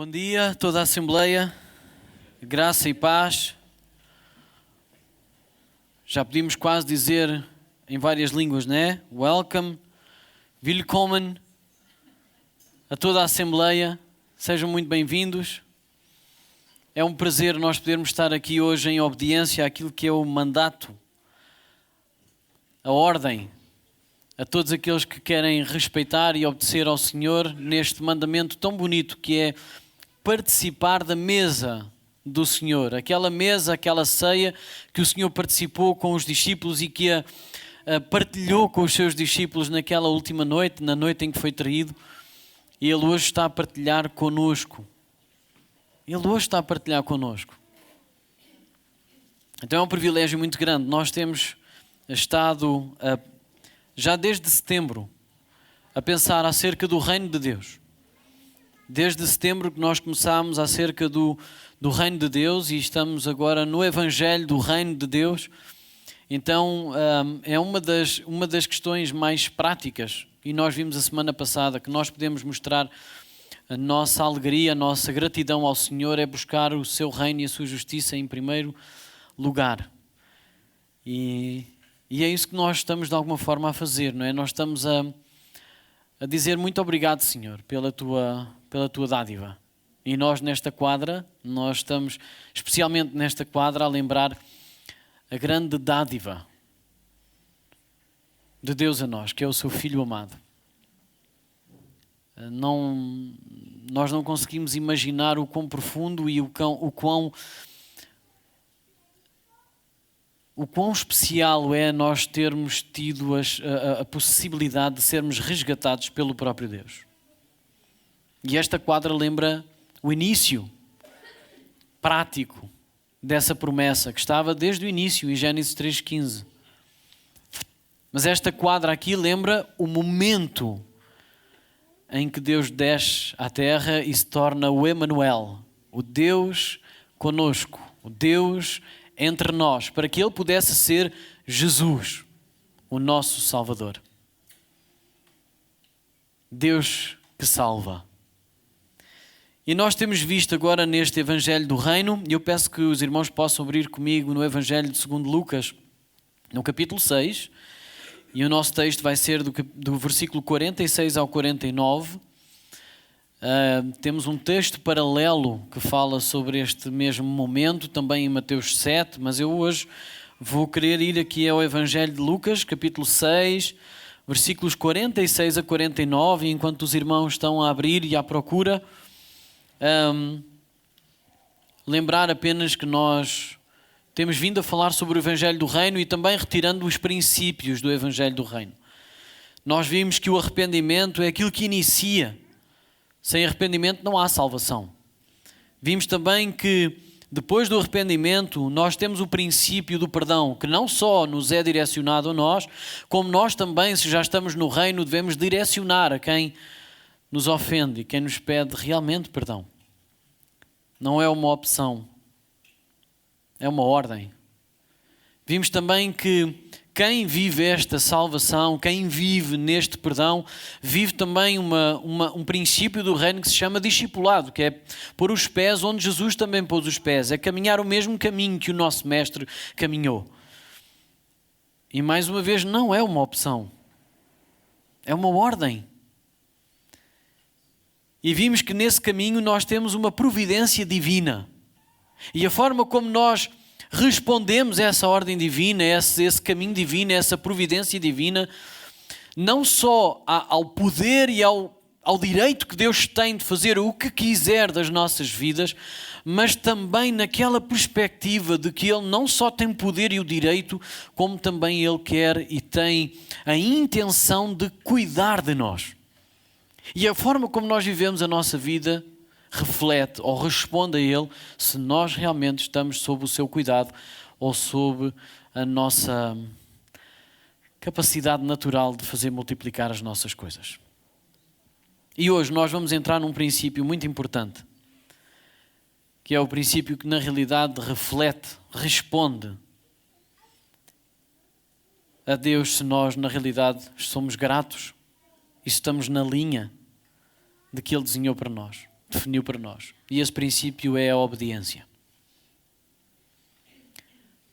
Bom dia, toda a Assembleia, graça e paz. Já podíamos quase dizer em várias línguas, né? Welcome, willkommen, a toda a Assembleia, sejam muito bem-vindos. É um prazer nós podermos estar aqui hoje em obediência àquilo que é o mandato, a ordem, a todos aqueles que querem respeitar e obedecer ao Senhor neste mandamento tão bonito que é participar da mesa do Senhor, aquela mesa, aquela ceia que o Senhor participou com os discípulos e que a partilhou com os seus discípulos naquela última noite, na noite em que foi traído, e Ele hoje está a partilhar connosco. Ele hoje está a partilhar connosco. Então é um privilégio muito grande. Nós temos estado, já desde setembro, a pensar acerca do reino de Deus. Desde setembro que nós começámos acerca do reino de Deus e estamos agora no Evangelho do reino de Deus. Então é uma das questões mais práticas, e nós vimos a semana passada que nós podemos mostrar a nossa alegria, a nossa gratidão ao Senhor é buscar o seu reino e a sua justiça em primeiro lugar. E é isso que nós estamos de alguma forma a fazer, não é? Nós estamos a dizer muito obrigado, Senhor, pela tua dádiva. E nós nesta quadra, nós estamos especialmente nesta quadra a lembrar a grande dádiva de Deus a nós, que é o seu Filho amado. Nós não conseguimos imaginar o quão profundo e o quão especial é nós termos tido a possibilidade de sermos resgatados pelo próprio Deus. E esta quadra lembra o início prático dessa promessa, que estava desde o início, em Gênesis 3,15. Mas esta quadra aqui lembra o momento em que Deus desce à terra e se torna o Emanuel, o Deus conosco, o Deus entre nós, para que Ele pudesse ser Jesus, o nosso Salvador. Deus que salva. E nós temos visto agora neste Evangelho do Reino, e eu peço que os irmãos possam abrir comigo no Evangelho de 2 Lucas, no capítulo 6, e o nosso texto vai ser do versículo 46 ao 49. Temos um texto paralelo que fala sobre este mesmo momento, também em Mateus 7, mas eu hoje vou querer ir aqui ao Evangelho de Lucas, capítulo 6, versículos 46 a 49, e enquanto os irmãos estão a abrir e à procura, lembrar apenas que nós temos vindo a falar sobre o Evangelho do Reino e também retirando os princípios do Evangelho do Reino. Nós vimos que o arrependimento é aquilo que inicia. Sem arrependimento não há salvação. Vimos também que depois do arrependimento nós temos o princípio do perdão, que não só nos é direcionado a nós, como nós também, se já estamos no reino, devemos direcionar a quem nos ofende e quem nos pede realmente perdão. Não é uma opção, é uma ordem. Vimos também que quem vive esta salvação, quem vive neste perdão, vive também um princípio do reino que se chama discipulado, que é pôr os pés onde Jesus também pôs os pés, é caminhar o mesmo caminho que o nosso Mestre caminhou. E mais uma vez, não é uma opção, é uma ordem. E vimos que nesse caminho nós temos uma providência divina. E a forma como nós respondemos a essa ordem divina, a esse caminho divino, a essa providência divina, não só ao poder e ao direito que Deus tem de fazer o que quiser das nossas vidas, mas também naquela perspectiva de que Ele não só tem poder e o direito, como também Ele quer e tem a intenção de cuidar de nós. E a forma como nós vivemos a nossa vida reflete ou responde a Ele se nós realmente estamos sob o seu cuidado ou sob a nossa capacidade natural de fazer multiplicar as nossas coisas. E hoje nós vamos entrar num princípio muito importante, que é o princípio que na realidade reflete, responde a Deus se nós na realidade somos gratos e estamos na linha de que Ele desenhou para nós. definiu para nós. E esse princípio é a obediência.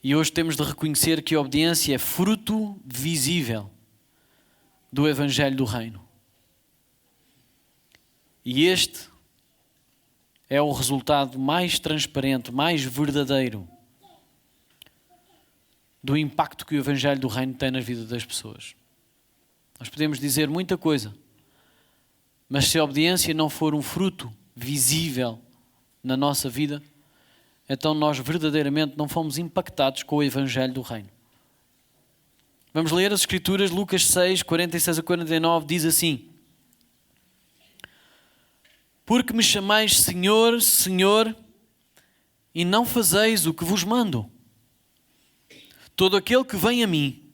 E hoje temos de reconhecer que a obediência é fruto visível do Evangelho do Reino. E este é o resultado mais transparente, mais verdadeiro do impacto que o Evangelho do Reino tem na vida das pessoas. Nós podemos dizer muita coisa, mas se a obediência não for um fruto visível na nossa vida, então nós verdadeiramente não fomos impactados com o Evangelho do Reino. Vamos ler as Escrituras, Lucas 6, 46 a 49, diz assim: Porque me chamais Senhor, Senhor, e não fazeis o que vos mando. Todo aquele que vem a mim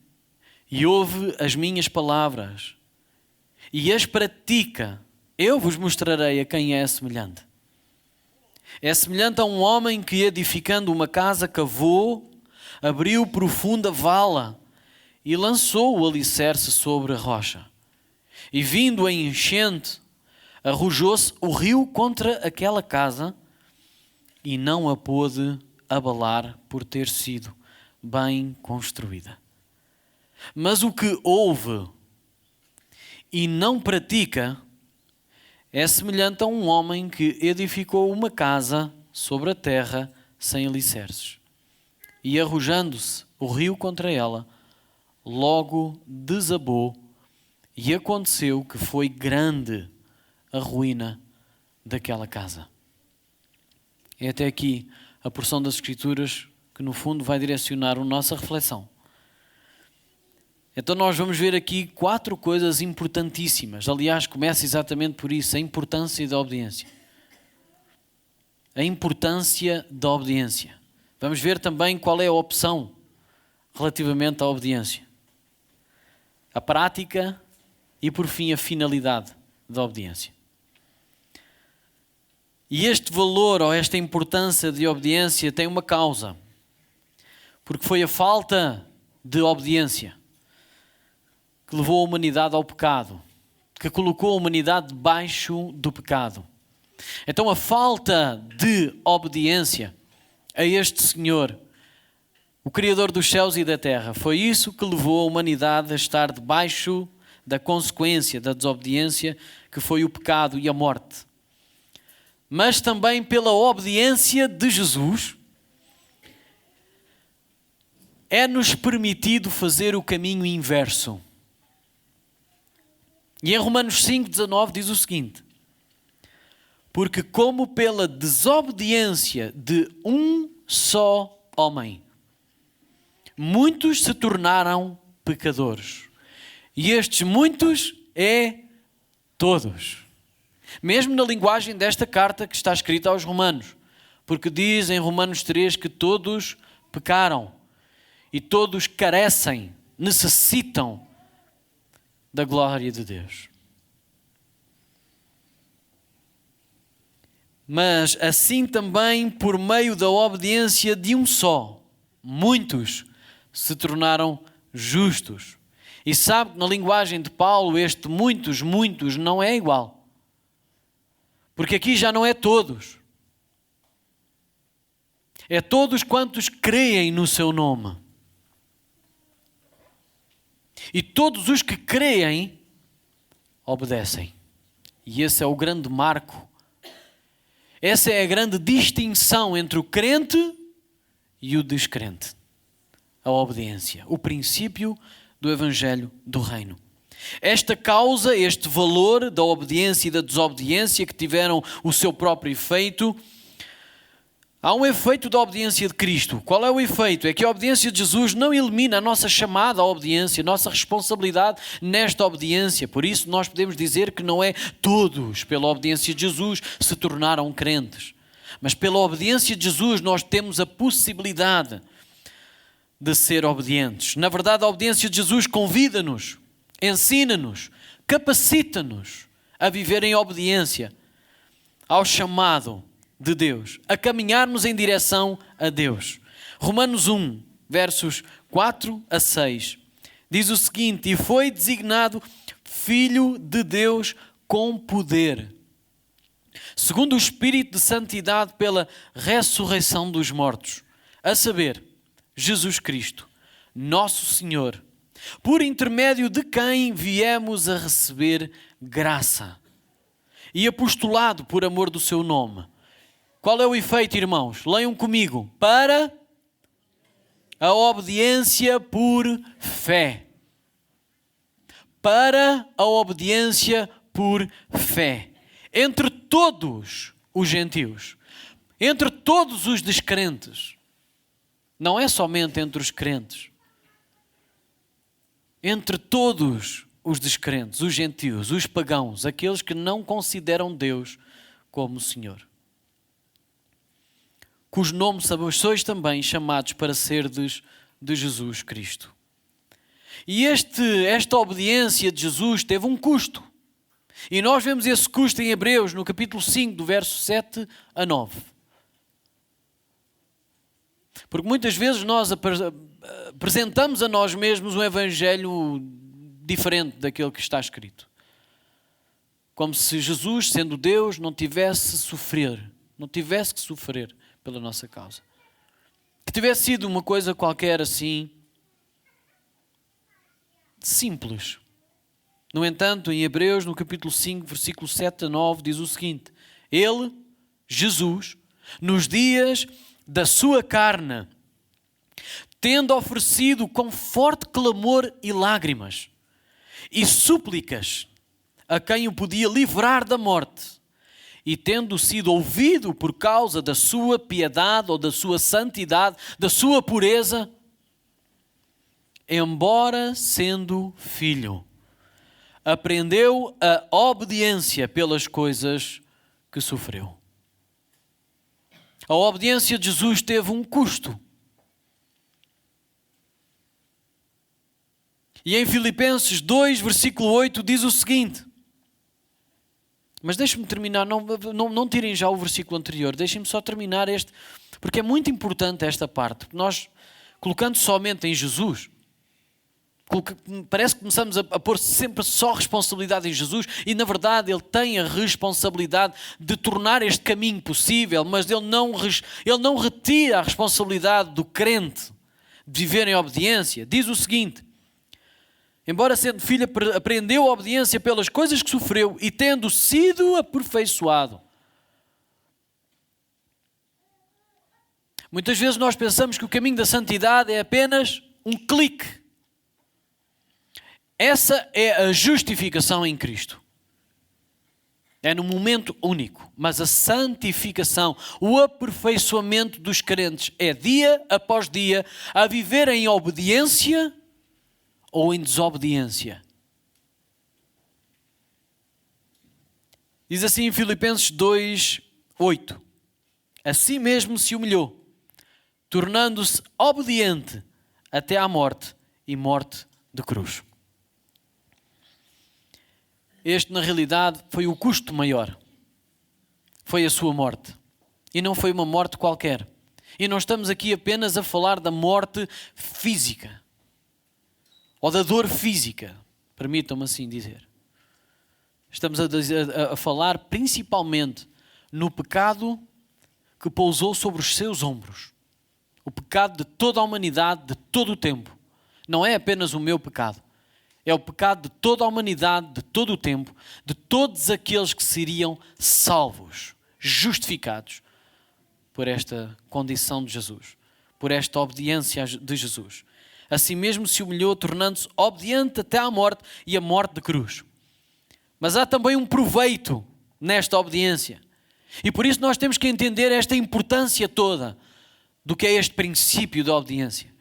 e ouve as minhas palavras e as pratica, eu vos mostrarei a quem é semelhante. É semelhante a um homem que, edificando uma casa, cavou, abriu profunda vala e lançou o alicerce sobre a rocha. E vindo a enchente, arrojou-se o rio contra aquela casa e não a pôde abalar por ter sido bem construída. Mas o que ouve e não pratica é semelhante a um homem que edificou uma casa sobre a terra sem alicerces. E arrojando-se o rio contra ela, logo desabou, e aconteceu que foi grande a ruína daquela casa. É até aqui a porção das Escrituras que no fundo vai direcionar a nossa reflexão. Então nós vamos ver aqui 4 coisas importantíssimas. Aliás, começa exatamente por isso, a importância da obediência. A importância da obediência. Vamos ver também qual é a opção relativamente à obediência. A prática e, por fim, a finalidade da obediência. E este valor ou esta importância de obediência tem uma causa. Porque foi a falta de obediência que levou a humanidade ao pecado, que colocou a humanidade debaixo do pecado. Então a falta de obediência a este Senhor, o Criador dos céus e da terra, foi isso que levou a humanidade a estar debaixo da consequência da desobediência, que foi o pecado e a morte. Mas também pela obediência de Jesus, é-nos permitido fazer o caminho inverso. E em Romanos 5,19 diz o seguinte: Porque como pela desobediência de um só homem, muitos se tornaram pecadores. E estes muitos é todos. Mesmo na linguagem desta carta que está escrita aos Romanos. Porque diz em Romanos 3 que todos pecaram. E todos carecem, necessitam da glória de Deus. Mas assim também, por meio da obediência de um só, muitos se tornaram justos. E sabe que na linguagem de Paulo este muitos não é igual. Porque aqui já não é todos. É todos quantos creem no seu nome. E todos os que creem, obedecem. E esse é o grande marco. Essa é a grande distinção entre o crente e o descrente. A obediência. O princípio do Evangelho do Reino. Esta causa, este valor da obediência e da desobediência que tiveram o seu próprio efeito. Há um efeito da obediência de Cristo. Qual é o efeito? É que a obediência de Jesus não elimina a nossa chamada à obediência, a nossa responsabilidade nesta obediência. Por isso nós podemos dizer que não é todos, pela obediência de Jesus, se tornaram crentes. Mas pela obediência de Jesus nós temos a possibilidade de ser obedientes. Na verdade, a obediência de Jesus convida-nos, ensina-nos, capacita-nos a viver em obediência ao chamado de Deus, a caminharmos em direção a Deus. Romanos 1, versos 4 a 6, diz o seguinte: E foi designado Filho de Deus com poder, segundo o Espírito de santidade pela ressurreição dos mortos, a saber, Jesus Cristo, nosso Senhor, por intermédio de quem viemos a receber graça e apostolado por amor do seu nome. Qual é o efeito, irmãos? Leiam comigo. Para a obediência por fé. Para a obediência por fé. Entre todos os gentios. Entre todos os descrentes. Não é somente entre os crentes. Entre todos os descrentes, os gentios, os pagãos, aqueles que não consideram Deus como Senhor. Cujo nome sois também chamados para serdes de Jesus Cristo. E esta obediência de Jesus teve um custo. E nós vemos esse custo em Hebreus, no capítulo 5, do verso 7 a 9. Porque muitas vezes nós apresentamos a nós mesmos um evangelho diferente daquele que está escrito. Como se Jesus, sendo Deus, não tivesse que sofrer pela nossa causa. Que tivesse sido uma coisa qualquer assim, simples. No entanto, em Hebreus, no capítulo 5, versículo 7 a 9, diz o seguinte: Ele, Jesus, nos dias da sua carne, tendo oferecido com forte clamor e lágrimas e súplicas a quem o podia livrar da morte, e tendo sido ouvido por causa da sua piedade ou da sua santidade, da sua pureza, embora sendo filho, aprendeu a obediência pelas coisas que sofreu. A obediência de Jesus teve um custo. E em Filipenses 2, versículo 8, diz o seguinte. Mas deixem-me terminar, não tirem já o versículo anterior, deixem-me só terminar este, porque é muito importante esta parte. Nós, colocando somente em Jesus, parece que começamos a pôr sempre só responsabilidade em Jesus, e na verdade Ele tem a responsabilidade de tornar este caminho possível, mas Ele não retira a responsabilidade do crente de viver em obediência. Diz o seguinte: embora sendo filho, aprendeu a obediência pelas coisas que sofreu e tendo sido aperfeiçoado. Muitas vezes nós pensamos que o caminho da santidade é apenas um clique. Essa é a justificação em Cristo. É num momento único. Mas a santificação, o aperfeiçoamento dos crentes é dia após dia a viver em obediência ou em desobediência. Diz assim em Filipenses 2, 8. Assim mesmo se humilhou, tornando-se obediente até à morte e morte de cruz. Este, na realidade, foi o custo maior. Foi a sua morte. E não foi uma morte qualquer. E não estamos aqui apenas a falar da morte física. Ou da dor física. Permitam-me assim dizer. Estamos a falar principalmente no pecado que pousou sobre os seus ombros. O pecado de toda a humanidade, de todo o tempo. Não é apenas o meu pecado. É o pecado de toda a humanidade, de todo o tempo, de todos aqueles que seriam salvos, justificados por esta condição de Jesus, por esta obediência de Jesus. Assim mesmo se humilhou, tornando-se obediente até à morte e a morte de cruz. Mas há também um proveito nesta obediência. E por isso nós temos que entender esta importância toda do que é este princípio da obediência.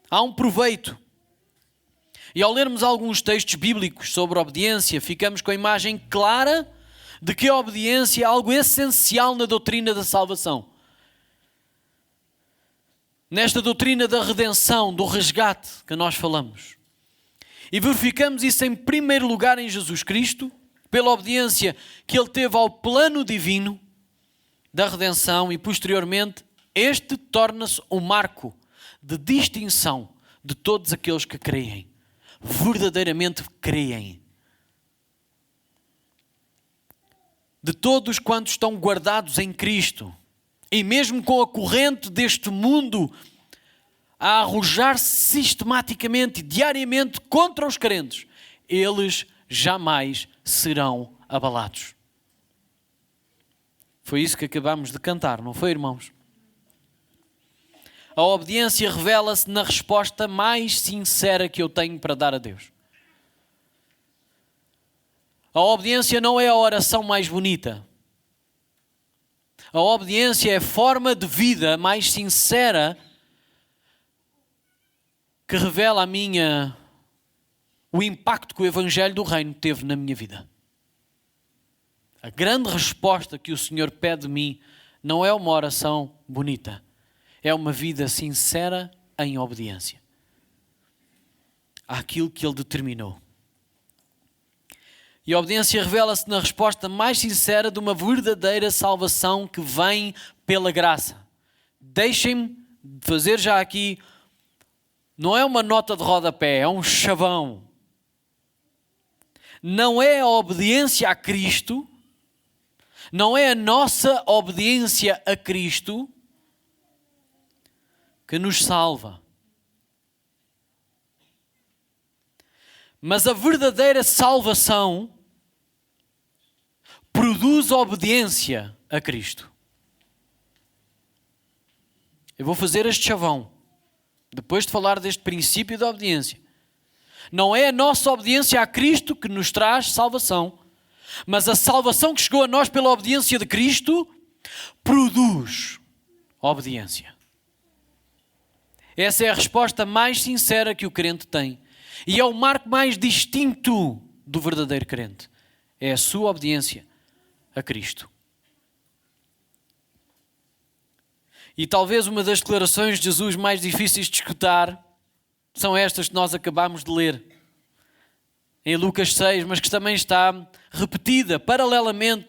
Há um proveito. E ao lermos alguns textos bíblicos sobre a obediência, ficamos com a imagem clara de que a obediência é algo essencial na doutrina da salvação. Nesta doutrina da redenção, do resgate que nós falamos. E verificamos isso em primeiro lugar em Jesus Cristo, pela obediência que Ele teve ao plano divino da redenção, e posteriormente este torna-se um marco de distinção de todos aqueles que creem. Verdadeiramente creem. de todos quantos estão guardados em Cristo. E mesmo com a corrente deste mundo a arrojar-se sistematicamente e diariamente contra os crentes, eles jamais serão abalados. Foi isso que acabamos de cantar, não foi, irmãos? A obediência revela-se na resposta mais sincera que eu tenho para dar a Deus. A obediência não é a oração mais bonita. A obediência é a forma de vida mais sincera que revela o impacto que o Evangelho do Reino teve na minha vida. A grande resposta que o Senhor pede de mim não é uma oração bonita, é uma vida sincera em obediência àquilo que Ele determinou. E a obediência revela-se na resposta mais sincera de uma verdadeira salvação que vem pela graça. Deixem-me fazer já aqui, não é uma nota de rodapé, é um chavão. Não é a obediência a Cristo, não é a nossa obediência a Cristo que nos salva. Mas a verdadeira salvação produz obediência a Cristo. Eu vou fazer este chavão, depois de falar deste princípio da obediência. Não é a nossa obediência a Cristo que nos traz salvação, mas a salvação que chegou a nós pela obediência de Cristo produz obediência. Essa é a resposta mais sincera que o crente tem. E é o marco mais distinto do verdadeiro crente. É a sua obediência a Cristo. E talvez uma das declarações de Jesus mais difíceis de escutar são estas que nós acabamos de ler em Lucas 6, mas que também está repetida paralelamente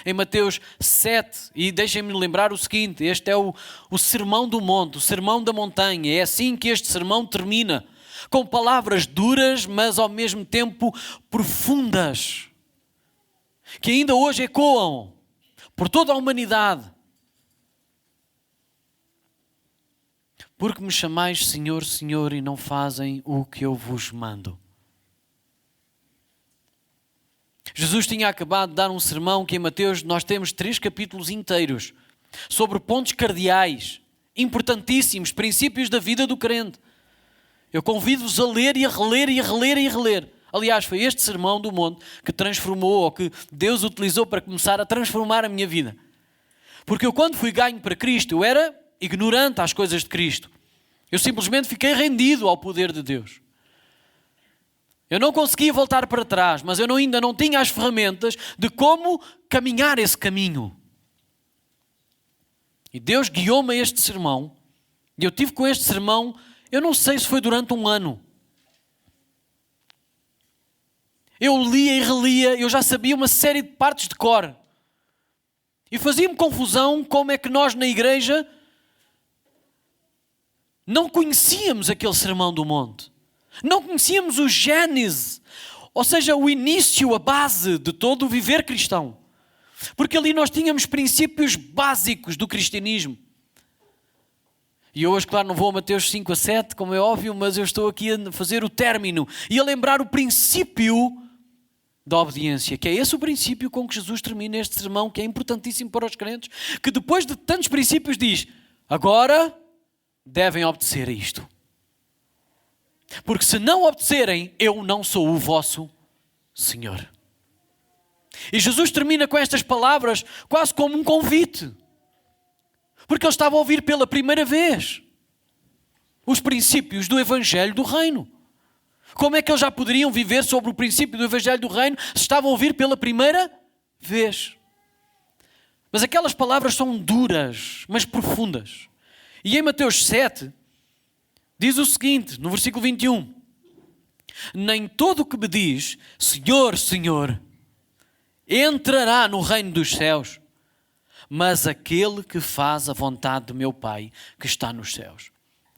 em Mateus 7. E deixem-me lembrar o seguinte, este é o Sermão do Monte, o Sermão da Montanha. É assim que este sermão termina, com palavras duras, mas ao mesmo tempo profundas, que ainda hoje ecoam por toda a humanidade. Porque me chamais Senhor, Senhor, e não fazem o que eu vos mando. Jesus tinha acabado de dar um sermão que em Mateus nós temos 3 capítulos inteiros sobre pontos cardeais, importantíssimos, princípios da vida do crente. Eu convido-vos a ler e a reler e a reler e a reler. Aliás, foi este sermão do monte que transformou, ou que Deus utilizou para começar a transformar a minha vida. Porque eu, quando fui ganho para Cristo, eu era ignorante às coisas de Cristo. Eu simplesmente fiquei rendido ao poder de Deus. Eu não conseguia voltar para trás, mas eu ainda não tinha as ferramentas de como caminhar esse caminho. E Deus guiou-me a este sermão, e eu tive com este sermão, eu não sei se foi durante um ano. Eu lia e relia, eu já sabia uma série de partes de cor. E fazia-me confusão como é que nós na igreja não conhecíamos aquele sermão do monte. Não conhecíamos o gênese, ou seja, o início, a base de todo o viver cristão. Porque ali nós tínhamos princípios básicos do cristianismo. E eu hoje, claro, não vou a Mateus 5 a 7, como é óbvio, mas eu estou aqui a fazer o término e a lembrar o princípio da obediência, que é esse o princípio com que Jesus termina este sermão, que é importantíssimo para os crentes, que depois de tantos princípios diz, agora devem obedecer a isto. Porque se não obedecerem, eu não sou o vosso Senhor. E Jesus termina com estas palavras quase como um convite. Porque ele estava a ouvir pela primeira vez os princípios do Evangelho do Reino. Como é que eles já poderiam viver sobre o princípio do Evangelho do Reino se estavam a ouvir pela primeira vez? Mas aquelas palavras são duras, mas profundas. E em Mateus 7, diz o seguinte, no versículo 21. Nem todo o que me diz, Senhor, Senhor, entrará no reino dos céus, mas aquele que faz a vontade do meu Pai que está nos céus.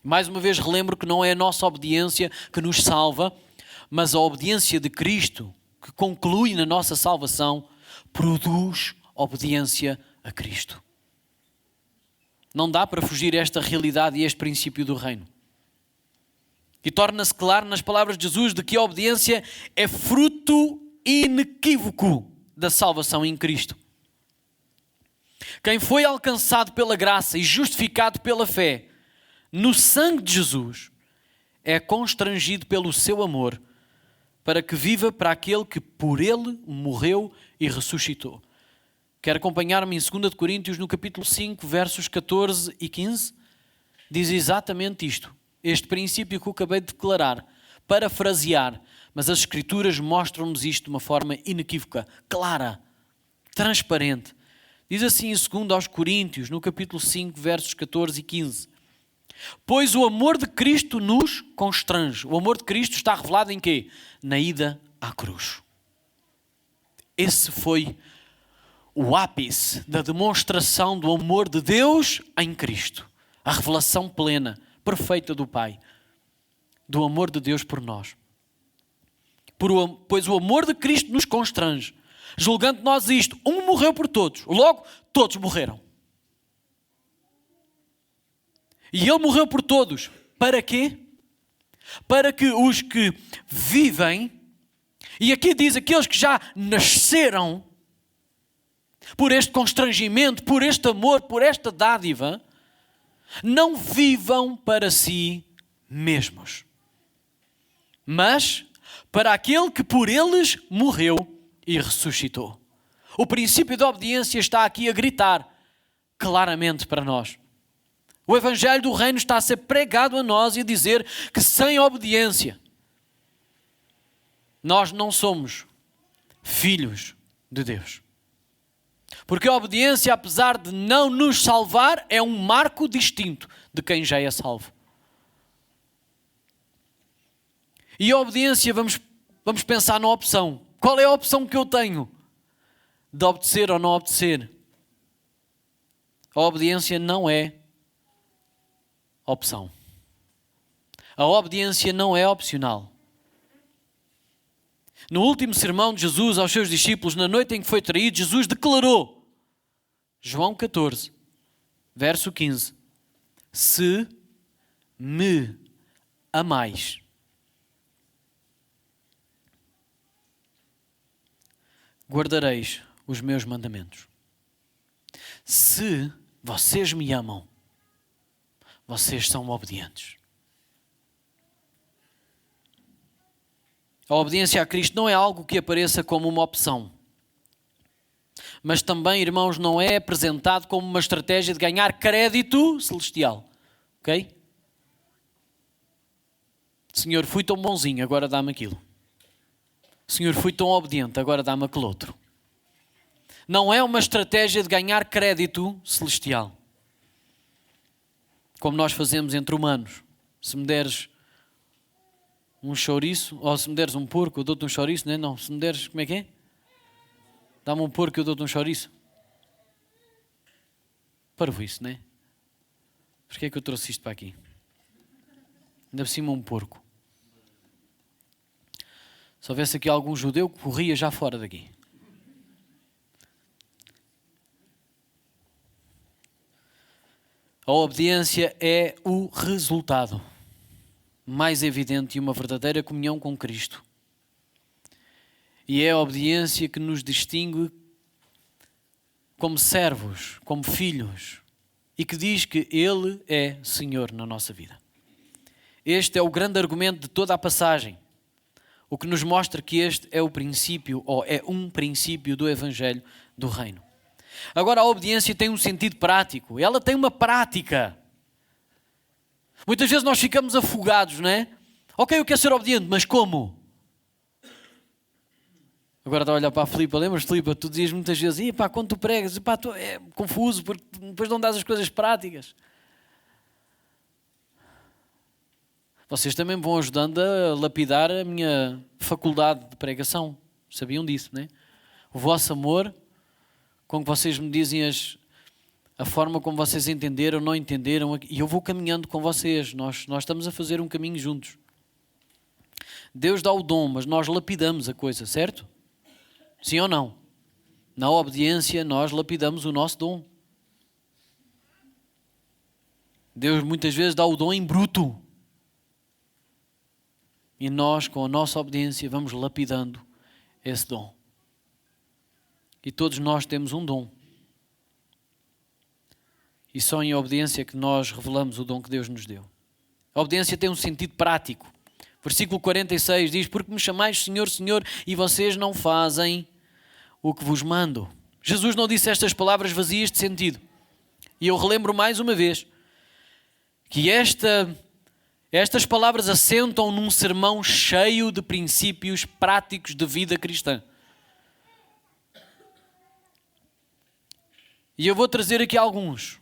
Mais uma vez relembro que não é a nossa obediência que nos salva, mas a obediência de Cristo que conclui na nossa salvação, produz obediência a Cristo. Não dá para fugir a esta realidade e a este princípio do reino. E torna-se claro nas palavras de Jesus de que a obediência é fruto inequívoco da salvação em Cristo. Quem foi alcançado pela graça e justificado pela fé no sangue de Jesus é constrangido pelo seu amor para que viva para aquele que por ele morreu e ressuscitou. Quer acompanhar-me em 2 Coríntios, no capítulo 5, versos 14 e 15? Diz exatamente isto. Este princípio que eu acabei de declarar, parafrasear, mas as Escrituras mostram-nos isto de uma forma inequívoca, clara, transparente. Diz assim em 2 Coríntios, no capítulo 5, versos 14 e 15. Pois o amor de Cristo nos constrange. O amor de Cristo está revelado em quê? Na ida à cruz. Esse foi o ápice da demonstração do amor de Deus em Cristo. A revelação plena, perfeita do Pai. Do amor de Deus por nós. Pois o amor de Cristo nos constrange. Julgando nós isto, um morreu por todos. Logo, todos morreram. E ele morreu por todos. Para quê? Para que os que vivem, e aqui diz aqueles que já nasceram, por este constrangimento, por este amor, por esta dádiva, não vivam para si mesmos, mas para aquele que por eles morreu e ressuscitou. O princípio da obediência está aqui a gritar claramente para nós. O Evangelho do Reino está a ser pregado a nós e a dizer que sem obediência nós não somos filhos de Deus. Porque a obediência, apesar de não nos salvar, é um marco distinto de quem já é salvo. E a obediência, vamos pensar na opção. Qual é a opção que eu tenho? De obedecer ou não obedecer? A obediência não é opção. A obediência não é opcional. No último sermão de Jesus aos seus discípulos, na noite em que foi traído, Jesus declarou, João 14, verso 15, se me amais, guardareis os meus mandamentos. Se vocês me amam, vocês são obedientes. A obediência a Cristo não é algo que apareça como uma opção. Mas também, irmãos, não é apresentado como uma estratégia de ganhar crédito celestial. Ok? Senhor, fui tão bonzinho, agora dá-me aquilo. Senhor, fui tão obediente, agora dá-me aquele outro. Não é uma estratégia de ganhar crédito celestial. Como nós fazemos entre humanos. Se me deres um chouriço, ou se me deres um porco, eu dou-te um chouriço, não é? Não, se me deres, como é que é? Dá-me um porco, eu dou-te um chouriço. Parvoíce, não é? Porquê é que eu trouxe isto para aqui? Ainda por cima um porco. Se houvesse aqui algum judeu que corria já fora daqui. A obediência é o resultado mais evidente de uma verdadeira comunhão com Cristo. E é a obediência que nos distingue como servos, como filhos, e que diz que Ele é Senhor na nossa vida. Este é o grande argumento de toda a passagem, o que nos mostra que este é o princípio, ou é um princípio do Evangelho do Reino. Agora, a obediência tem um sentido prático, ela tem uma prática. Muitas vezes nós ficamos afogados, não é? Ok, eu quero ser obediente, mas como? Agora está a olhar para a Filipa, lembras-te, Filipa? Tu dizias muitas vezes, quando tu pregas, tu é confuso, porque depois não dás as coisas práticas. Vocês também vão ajudando a lapidar a minha faculdade de pregação. Sabiam disso, não é? O vosso amor, com que vocês me dizem a forma como vocês entenderam, não entenderam, e eu vou caminhando com vocês. Nós estamos a fazer um caminho juntos. Deus dá o dom, mas nós lapidamos a coisa, certo? Sim ou não? Na obediência nós lapidamos o nosso dom. Deus muitas vezes dá o dom em bruto. E nós, com a nossa obediência, vamos lapidando esse dom. E todos nós temos um dom. E só em obediência que nós revelamos o dom que Deus nos deu. A obediência tem um sentido prático. Versículo 46 diz: porque me chamais Senhor, Senhor, e vocês não fazem o que vos mando. Jesus não disse estas palavras vazias de sentido. E eu relembro mais uma vez que estas palavras assentam num sermão cheio de princípios práticos de vida cristã. E eu vou trazer aqui alguns.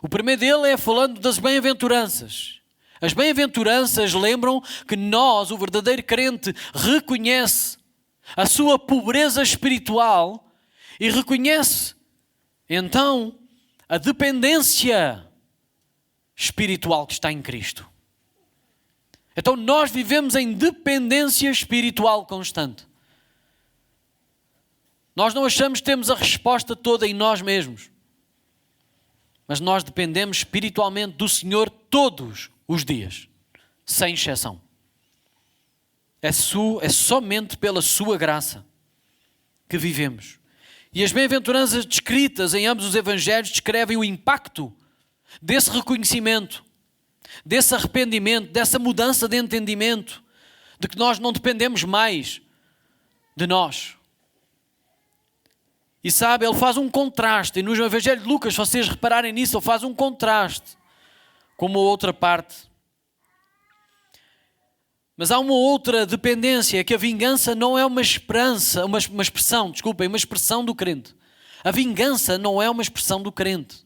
O primeiro dele é falando das bem-aventuranças. As bem-aventuranças lembram que nós, o verdadeiro crente, reconhece a sua pobreza espiritual e reconhece, então, a dependência espiritual que está em Cristo. Então nós vivemos em dependência espiritual constante. Nós não achamos que temos a resposta toda em nós mesmos. Mas nós dependemos espiritualmente do Senhor todos os dias, sem exceção. É somente pela sua graça que vivemos. E as bem-aventuranças descritas em ambos os evangelhos descrevem o impacto desse reconhecimento, desse arrependimento, dessa mudança de entendimento, de que nós não dependemos mais de nós. E sabe, ele faz um contraste, e no Evangelho de Lucas, se vocês repararem nisso, ele faz um contraste com uma outra parte. Mas há uma outra dependência, que a vingança não é uma expressão do crente. A vingança não é uma expressão do crente.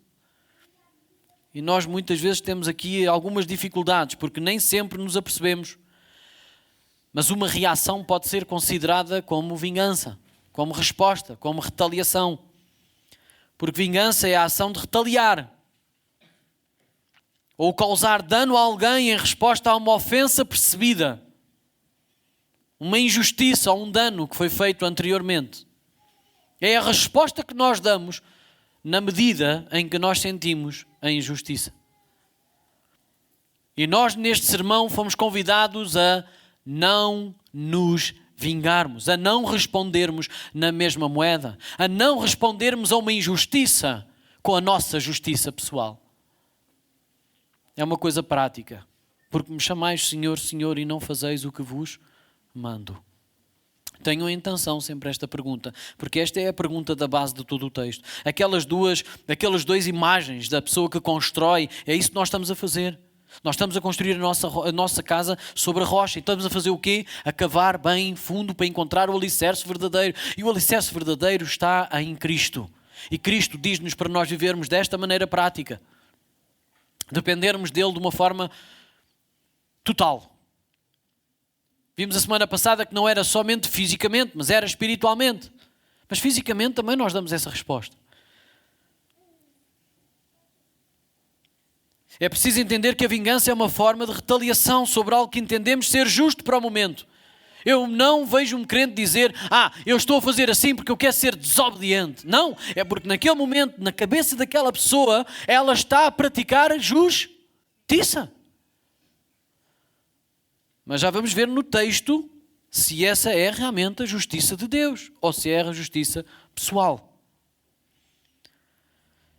E nós muitas vezes temos aqui algumas dificuldades, porque nem sempre nos apercebemos. Mas uma reação pode ser considerada como vingança, como resposta, como retaliação. Porque vingança é a ação de retaliar. Ou causar dano a alguém em resposta a uma ofensa percebida. Uma injustiça ou um dano que foi feito anteriormente. É a resposta que nós damos na medida em que nós sentimos a injustiça. E nós neste sermão fomos convidados a não nos vingarmos, a não respondermos na mesma moeda, a não respondermos a uma injustiça com a nossa justiça pessoal. É uma coisa prática. Porque me chamais Senhor, Senhor, e não fazeis o que vos mando. Tenham em atenção sempre esta pergunta, porque esta é a pergunta da base de todo o texto. Aquelas duas imagens da pessoa que constrói, é isso que nós estamos a fazer. Nós estamos a construir a nossa casa sobre a rocha. E estamos a fazer o quê? A cavar bem fundo para encontrar o alicerce verdadeiro. E o alicerce verdadeiro está em Cristo. E Cristo diz-nos para nós vivermos desta maneira prática. Dependermos dele de uma forma total. Vimos a semana passada que não era somente fisicamente, mas era espiritualmente. Mas fisicamente também nós damos essa resposta. É preciso entender que a vingança é uma forma de retaliação sobre algo que entendemos ser justo para o momento. Eu não vejo um crente dizer: eu estou a fazer assim porque eu quero ser desobediente. Não, é porque naquele momento, na cabeça daquela pessoa, ela está a praticar a justiça. Mas já vamos ver no texto se essa é realmente a justiça de Deus ou se é a justiça pessoal.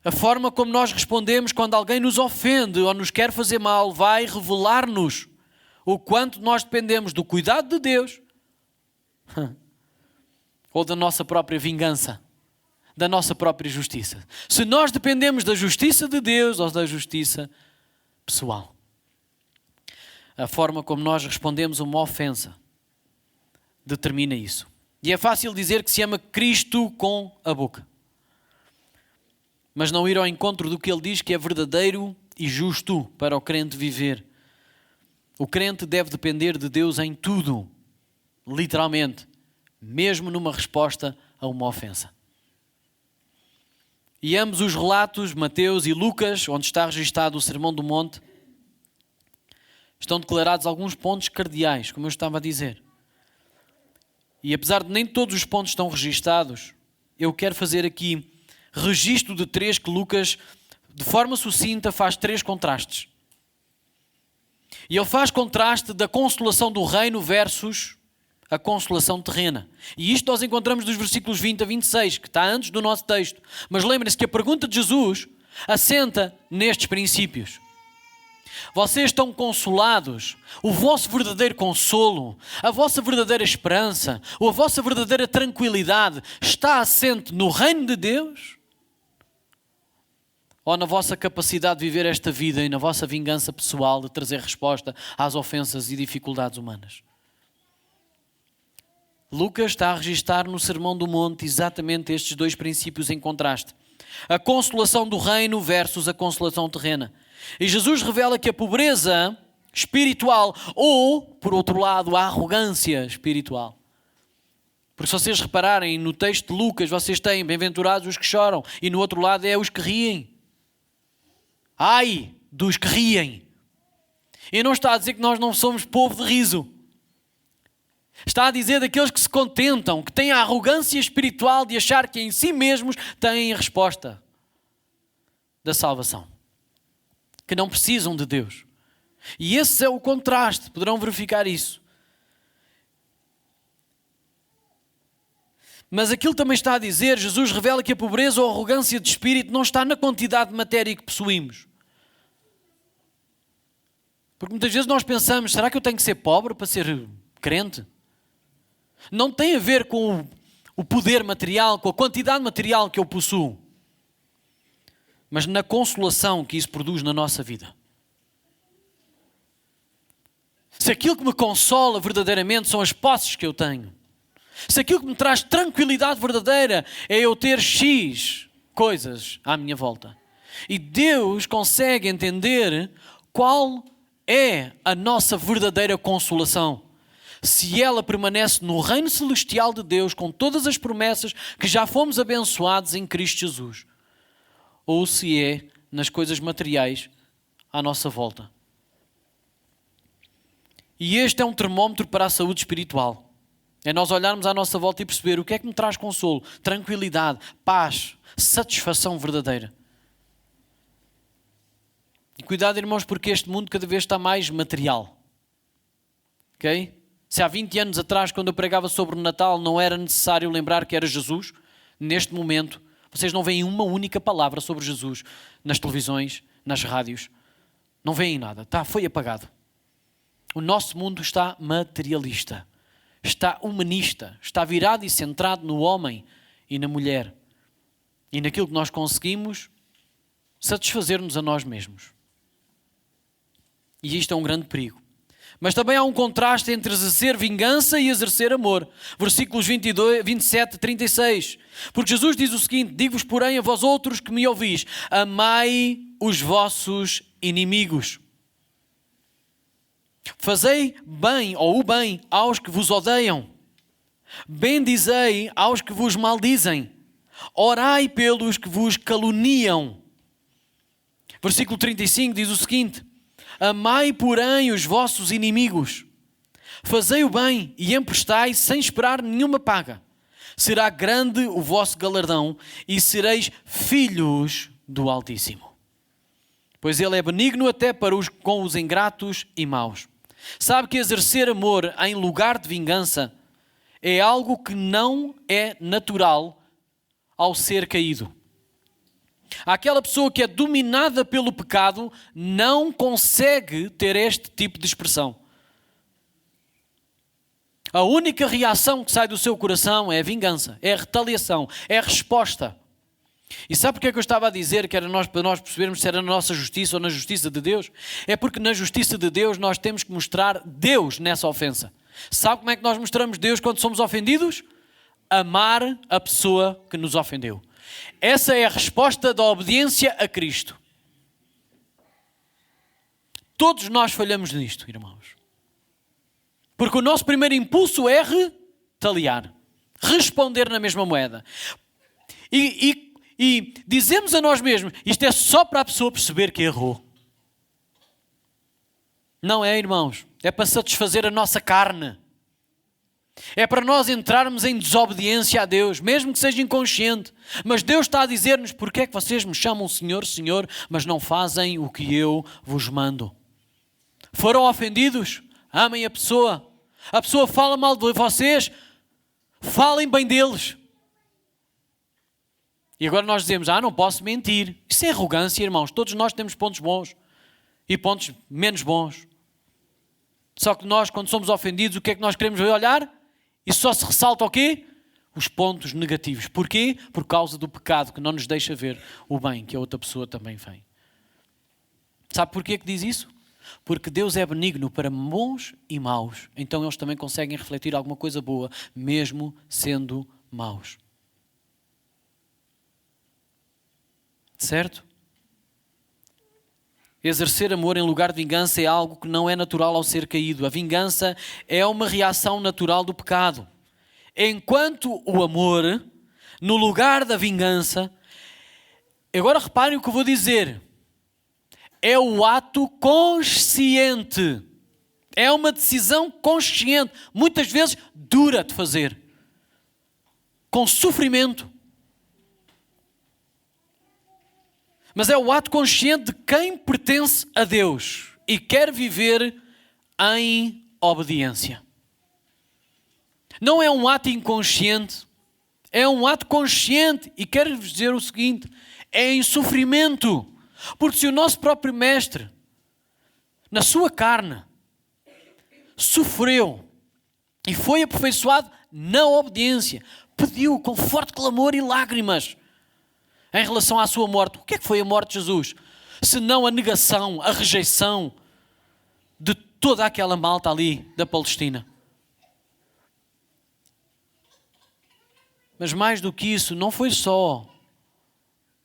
A forma como nós respondemos quando alguém nos ofende ou nos quer fazer mal vai revelar-nos o quanto nós dependemos do cuidado de Deus ou da nossa própria vingança, da nossa própria justiça. Se nós dependemos da justiça de Deus ou da justiça pessoal. A forma como nós respondemos a uma ofensa determina isso. E é fácil dizer que se ama Cristo com a boca, mas não ir ao encontro do que ele diz que é verdadeiro e justo para o crente viver. O crente deve depender de Deus em tudo, literalmente, mesmo numa resposta a uma ofensa. E ambos os relatos, Mateus e Lucas, onde está registado o Sermão do Monte, estão declarados alguns pontos cardeais, como eu estava a dizer. E apesar de nem todos os pontos estão registados, eu quero fazer aqui registro de 3 que Lucas, de forma sucinta, faz 3 contrastes. E ele faz contraste da consolação do reino versus a consolação terrena. E isto nós encontramos dos versículos 20 a 26, que está antes do nosso texto. Mas lembrem-se que a pergunta de Jesus assenta nestes princípios. Vocês estão consolados? O vosso verdadeiro consolo, a vossa verdadeira esperança, ou a vossa verdadeira tranquilidade está assente no reino de Deus? Ou na vossa capacidade de viver esta vida e na vossa vingança pessoal de trazer resposta às ofensas e dificuldades humanas? Lucas está a registar no Sermão do Monte exatamente estes 2 princípios em contraste. A consolação do reino versus a consolação terrena. E Jesus revela que a pobreza espiritual ou, por outro lado, a arrogância espiritual. Porque se vocês repararem no texto de Lucas, vocês têm bem-aventurados os que choram e no outro lado é os que riem. Ai dos que riem. E não está a dizer que nós não somos povo de riso. Está a dizer daqueles que se contentam, que têm a arrogância espiritual de achar que em si mesmos têm a resposta da salvação. Que não precisam de Deus. E esse é o contraste, poderão verificar isso. Mas aquilo também está a dizer, Jesus revela que a pobreza ou arrogância de espírito não está na quantidade de matéria que possuímos. Porque muitas vezes nós pensamos, será que eu tenho que ser pobre para ser crente? Não tem a ver com o poder material, com a quantidade material que eu possuo, mas na consolação que isso produz na nossa vida. Se aquilo que me consola verdadeiramente são as posses que eu tenho, se aquilo que me traz tranquilidade verdadeira é eu ter X coisas à minha volta, e Deus consegue entender qual é a nossa verdadeira consolação, se ela permanece no reino celestial de Deus com todas as promessas que já fomos abençoados em Cristo Jesus, ou se é nas coisas materiais à nossa volta. E este é um termómetro para a saúde espiritual. É nós olharmos à nossa volta e perceber o que é que me traz consolo, tranquilidade, paz, satisfação verdadeira. E cuidado, irmãos, porque este mundo cada vez está mais material. Ok? Se há 20 anos atrás, quando eu pregava sobre o Natal, não era necessário lembrar que era Jesus, neste momento, vocês não veem uma única palavra sobre Jesus nas televisões, nas rádios. Não veem nada. Foi apagado. O nosso mundo está materialista, está humanista, está virado e centrado no homem e na mulher e naquilo que nós conseguimos satisfazer-nos a nós mesmos. E isto é um grande perigo. Mas também há um contraste entre exercer vingança e exercer amor. Versículos 22, 27 e 36. Porque Jesus diz o seguinte: digo-vos, porém, a vós outros que me ouvis, amai os vossos inimigos. Fazei bem, ou o bem, aos que vos odeiam. Bendizei aos que vos maldizem. Orai pelos que vos caluniam. Versículo 35 diz o seguinte: amai, porém, os vossos inimigos. Fazei o bem e emprestai sem esperar nenhuma paga. Será grande o vosso galardão e sereis filhos do Altíssimo. Pois Ele é benigno até para com os ingratos e maus. Sabe que exercer amor em lugar de vingança é algo que não é natural ao ser caído. Aquela pessoa que é dominada pelo pecado não consegue ter este tipo de expressão. A única reação que sai do seu coração é a vingança, é a retaliação, é a resposta. E sabe porque é que eu estava a dizer que era para nós percebermos se era na nossa justiça ou na justiça de Deus? É porque na justiça de Deus nós temos que mostrar Deus nessa ofensa. Sabe como é que nós mostramos Deus quando somos ofendidos? Amar a pessoa que nos ofendeu. Essa é a resposta da obediência a Cristo. Todos nós falhamos nisto, irmãos. Porque o nosso primeiro impulso é retaliar. Responder na mesma moeda. E dizemos a nós mesmos, isto é só para a pessoa perceber que errou. Não é, irmãos. É para satisfazer a nossa carne. É para nós entrarmos em desobediência a Deus, mesmo que seja inconsciente. Mas Deus está a dizer-nos: porque é que vocês me chamam Senhor, Senhor, mas não fazem o que eu vos mando? Foram ofendidos? Amem a pessoa. A pessoa fala mal de vocês, falem bem deles. E agora nós dizemos: não posso mentir. Isso é arrogância, irmãos. Todos nós temos pontos bons e pontos menos bons. Só que nós, quando somos ofendidos, o que é que nós queremos olhar? E só se ressalta o quê? Os pontos negativos. Porquê? Por causa do pecado que não nos deixa ver o bem que a outra pessoa também vem. Sabe porquê que diz isso? Porque Deus é benigno para bons e maus. Então eles também conseguem refletir alguma coisa boa, mesmo sendo maus. Certo? Exercer amor em lugar de vingança é algo que não é natural ao ser caído. A vingança é uma reação natural do pecado. Enquanto o amor, no lugar da vingança, agora reparem o que eu vou dizer, é o ato consciente. É uma decisão consciente, muitas vezes dura de fazer, com sofrimento. Mas é o ato consciente de quem pertence a Deus e quer viver em obediência. Não é um ato inconsciente, é um ato consciente. E quero-vos dizer o seguinte: é em sofrimento. Porque se o nosso próprio Mestre, na sua carne, sofreu e foi aperfeiçoado na obediência, pediu com forte clamor e lágrimas em relação à sua morte. O que é que foi a morte de Jesus? Senão a negação, a rejeição de toda aquela malta ali da Palestina. Mas mais do que isso, não foi só.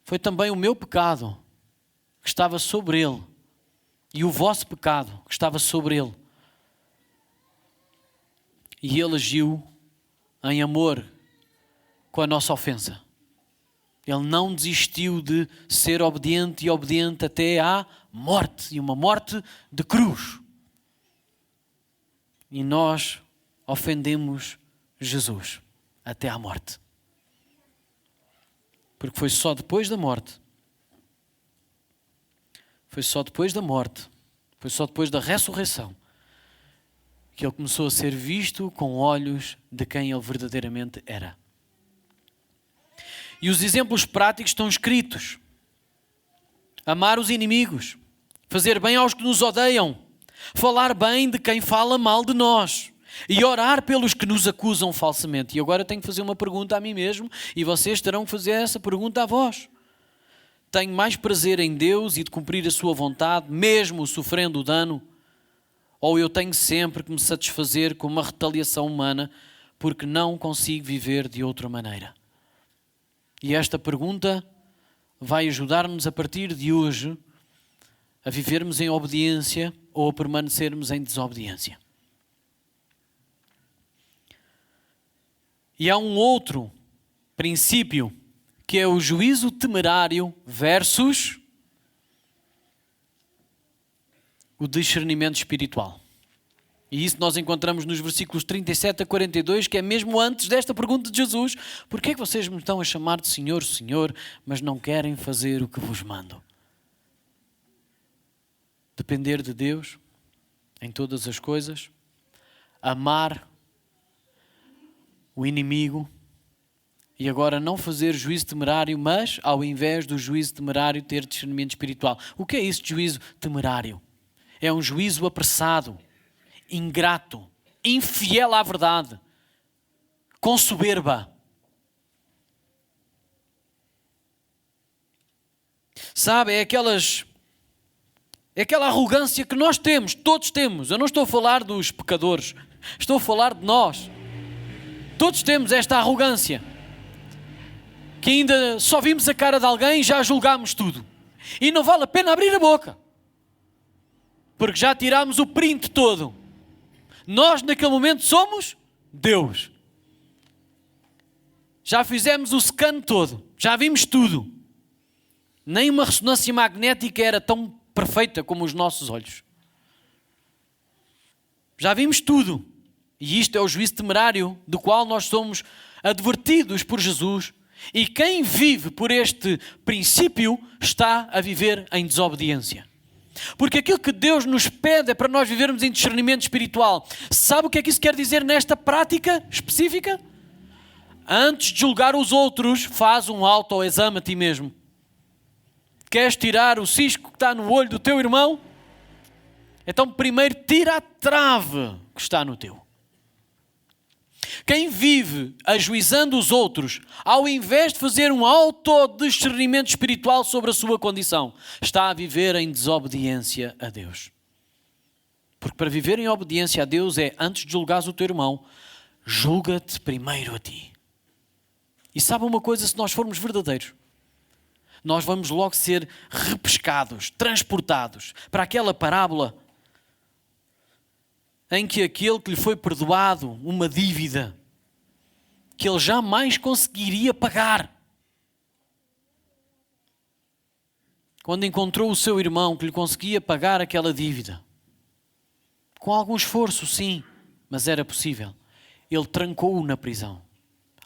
Foi também o meu pecado que estava sobre ele. E o vosso pecado que estava sobre ele. E ele agiu em amor com a nossa ofensa. Ele não desistiu de ser obediente e obediente até à morte. E uma morte de cruz. E nós ofendemos Jesus até à morte. Porque foi só depois da morte. Foi só depois da morte. Foi só depois da ressurreição que ele começou a ser visto com olhos de quem ele verdadeiramente era. E os exemplos práticos estão escritos. Amar os inimigos, fazer bem aos que nos odeiam, falar bem de quem fala mal de nós e orar pelos que nos acusam falsamente. E agora tenho que fazer uma pergunta a mim mesmo e vocês terão que fazer essa pergunta a vós. Tenho mais prazer em Deus e de cumprir a sua vontade, mesmo sofrendo o dano? Ou eu tenho sempre que me satisfazer com uma retaliação humana porque não consigo viver de outra maneira? E esta pergunta vai ajudar-nos a partir de hoje a vivermos em obediência ou a permanecermos em desobediência. E há um outro princípio que é o juízo temerário versus o discernimento espiritual. E isso nós encontramos nos versículos 37 a 42, que é mesmo antes desta pergunta de Jesus: porquê é que vocês me estão a chamar de Senhor, Senhor, mas não querem fazer o que vos mando? Depender de Deus em todas as coisas, amar o inimigo e agora não fazer juízo temerário, mas ao invés do juízo temerário ter discernimento espiritual. O que é isso de juízo temerário? É um juízo apressado, ingrato, infiel à verdade, com soberba. Sabe, é aquela arrogância que nós temos, todos temos. Eu não estou a falar dos pecadores, estou a falar de nós. Todos temos esta arrogância, que ainda só vimos a cara de alguém e já julgámos tudo. E não vale a pena abrir a boca, porque já tirámos o print todo. Nós naquele momento somos Deus. Já fizemos o scan todo, já vimos tudo. Nem uma ressonância magnética era tão perfeita como os nossos olhos. Já vimos tudo. E isto é o juízo temerário do qual nós somos advertidos por Jesus. E quem vive por este princípio está a viver em desobediência. Porque aquilo que Deus nos pede é para nós vivermos em discernimento espiritual. Sabe o que é que isso quer dizer nesta prática específica? Antes de julgar os outros, faz um autoexame a ti mesmo. Queres tirar o cisco que está no olho do teu irmão? Então primeiro tira a trave que está no teu. Quem vive ajuizando os outros, ao invés de fazer um autodiscernimento espiritual sobre a sua condição, está a viver em desobediência a Deus. Porque para viver em obediência a Deus é, antes de julgares o teu irmão, julga-te primeiro a ti. E sabe uma coisa, se nós formos verdadeiros, nós vamos logo ser repescados, transportados para aquela parábola em que aquele que lhe foi perdoado uma dívida que ele jamais conseguiria pagar, quando encontrou o seu irmão que lhe conseguia pagar aquela dívida, com algum esforço, sim, mas era possível, ele trancou-o na prisão.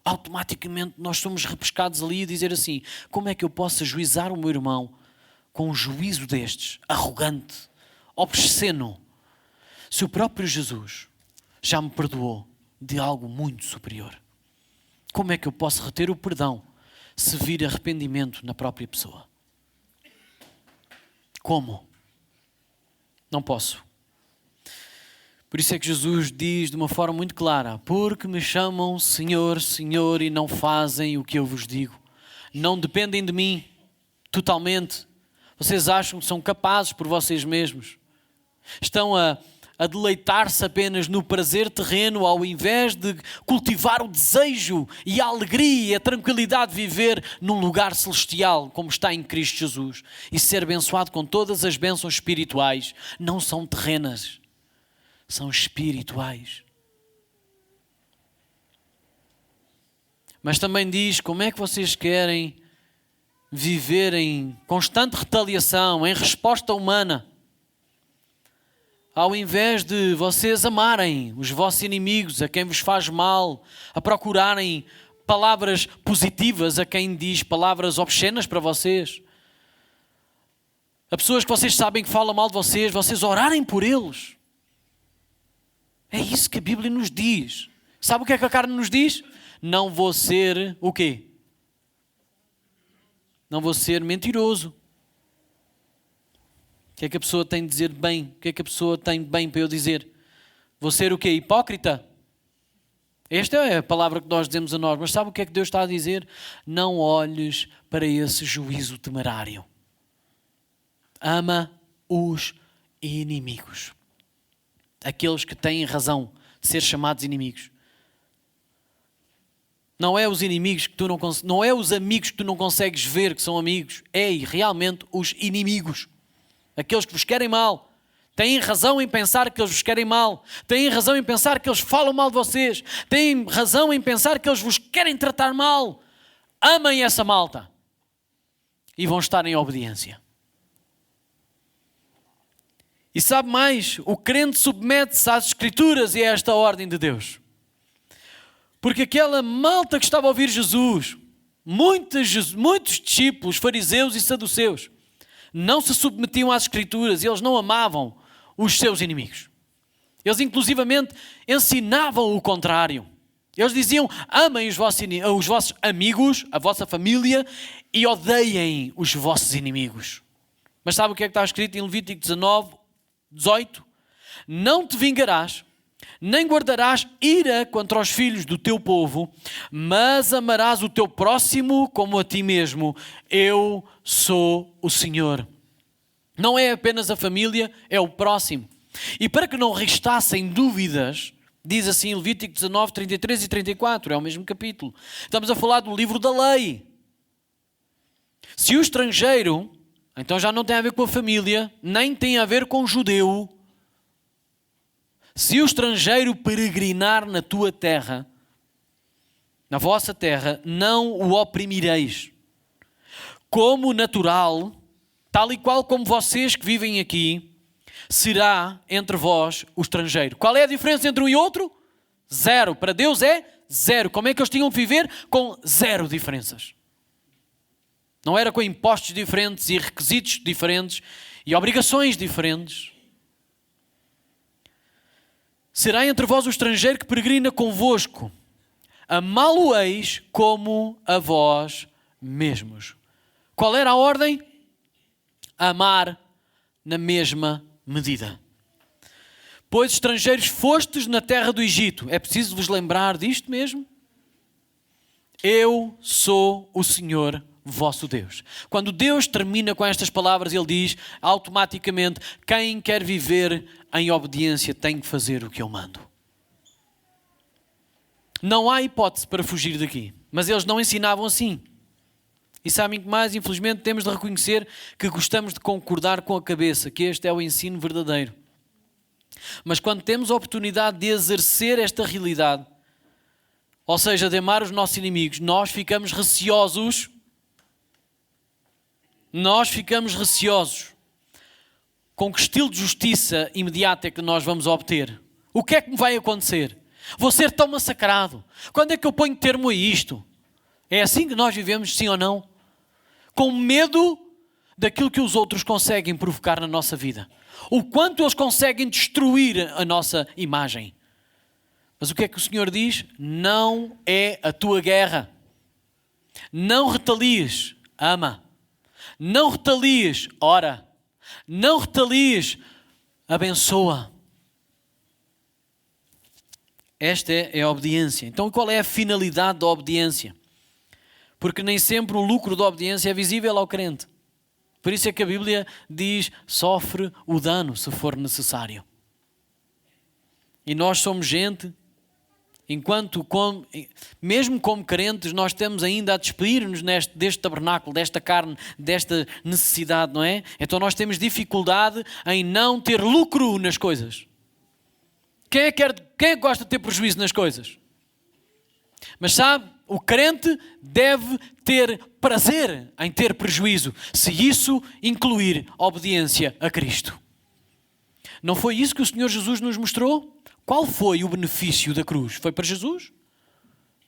Automaticamente nós somos repescados ali a dizer assim: como é que eu posso ajuizar o meu irmão com um juízo destes, arrogante, obsceno, se o próprio Jesus já me perdoou de algo muito superior? Como é que eu posso reter o perdão se vir arrependimento na própria pessoa? Como? Não posso. Por isso é que Jesus diz de uma forma muito clara: porque me chamam Senhor, Senhor e não fazem o que eu vos digo. Não dependem de mim totalmente. Vocês acham que são capazes por vocês mesmos. Estão a deleitar-se apenas no prazer terreno, ao invés de cultivar o desejo e a alegria e a tranquilidade de viver num lugar celestial, como está em Cristo Jesus, e ser abençoado com todas as bênçãos espirituais. Não são terrenas, são espirituais. Mas também diz: como é que vocês querem viver em constante retaliação, em resposta humana, ao invés de vocês amarem os vossos inimigos, a quem vos faz mal, a procurarem palavras positivas a quem diz palavras obscenas para vocês, a pessoas que vocês sabem que falam mal de vocês orarem por eles. É isso que a Bíblia nos diz. Sabe o que é que a carne nos diz? Não vou ser o quê? Não vou ser mentiroso. O que é que a pessoa tem de dizer bem? O que é que a pessoa tem de bem para eu dizer? Vou ser o quê? Hipócrita? Esta é a palavra que nós dizemos a nós. Mas sabe o que é que Deus está a dizer? Não olhes para esse juízo temerário. Ama os inimigos. Aqueles que têm razão de ser chamados inimigos. Não é os inimigos que tu não é os amigos que tu não consegues ver que são amigos. É realmente os inimigos. Aqueles que vos querem mal. Têm razão em pensar que eles vos querem mal. Têm razão em pensar que eles falam mal de vocês. Têm razão em pensar que eles vos querem tratar mal. Amem essa malta. E vão estar em obediência. E sabe mais? O crente submete-se às Escrituras e a esta ordem de Deus. Porque aquela malta que estava a ouvir Jesus, muitos discípulos, fariseus e saduceus, não se submetiam às Escrituras e eles não amavam os seus inimigos. Eles inclusivamente ensinavam o contrário. Eles diziam: amem os vossos amigos, a vossa família, e odeiem os vossos inimigos. Mas sabe o que é que está escrito em Levítico 19:18? Não te vingarás, nem guardarás ira contra os filhos do teu povo, mas amarás o teu próximo como a ti mesmo. Eu sou o Senhor. Não é apenas a família, é o próximo. E para que não restassem dúvidas, diz assim Levítico 19:33 e 34, é o mesmo capítulo. Estamos a falar do livro da lei. Se o estrangeiro, então já não tem a ver com a família, nem tem a ver com o judeu. Se o estrangeiro peregrinar na tua terra, na vossa terra, não o oprimireis. Como natural, tal e qual como vocês que vivem aqui, será entre vós o estrangeiro. Qual é a diferença entre um e outro? Zero. Para Deus é zero. Como é que eles tinham de viver? Com zero diferenças. Não era com impostos diferentes e requisitos diferentes e obrigações diferentes. Será entre vós o estrangeiro que peregrina convosco. Amá-lo-eis como a vós mesmos. Qual era a ordem? Amar na mesma medida. Pois estrangeiros fostes na terra do Egito. É preciso vos lembrar disto mesmo? Eu sou o Senhor vosso Deus. Quando Deus termina com estas palavras, Ele diz automaticamente: quem quer viver em obediência tem que fazer o que eu mando. Não há hipótese para fugir daqui. Mas eles não ensinavam assim. E sabem que mais, infelizmente, temos de reconhecer que gostamos de concordar com a cabeça, que este é o ensino verdadeiro. Mas quando temos a oportunidade de exercer esta realidade, ou seja, de amar os nossos inimigos, nós ficamos receosos. Com que estilo de justiça imediata é que nós vamos obter? O que é que me vai acontecer? Vou ser tão massacrado. Quando é que eu ponho termo a isto? É assim que nós vivemos, sim ou não? Com medo daquilo que os outros conseguem provocar na nossa vida. O quanto eles conseguem destruir a nossa imagem. Mas o que é que o Senhor diz? Não é a tua guerra. Não retalies, ama. Não retalies, ora. Não retalies, abençoa. Esta é a obediência. Então qual é a finalidade da obediência? Porque nem sempre o lucro da obediência é visível ao crente. Por isso é que a Bíblia diz: sofre o dano se for necessário. E nós somos gente, mesmo como crentes, nós estamos ainda a despedir-nos deste tabernáculo, desta carne, desta necessidade, não é? Então nós temos dificuldade em não ter lucro nas coisas. Quem é que gosta de ter prejuízo nas coisas? Mas sabe, o crente deve ter prazer em ter prejuízo, se isso incluir obediência a Cristo. Não foi isso que o Senhor Jesus nos mostrou? Qual foi o benefício da cruz? Foi para Jesus?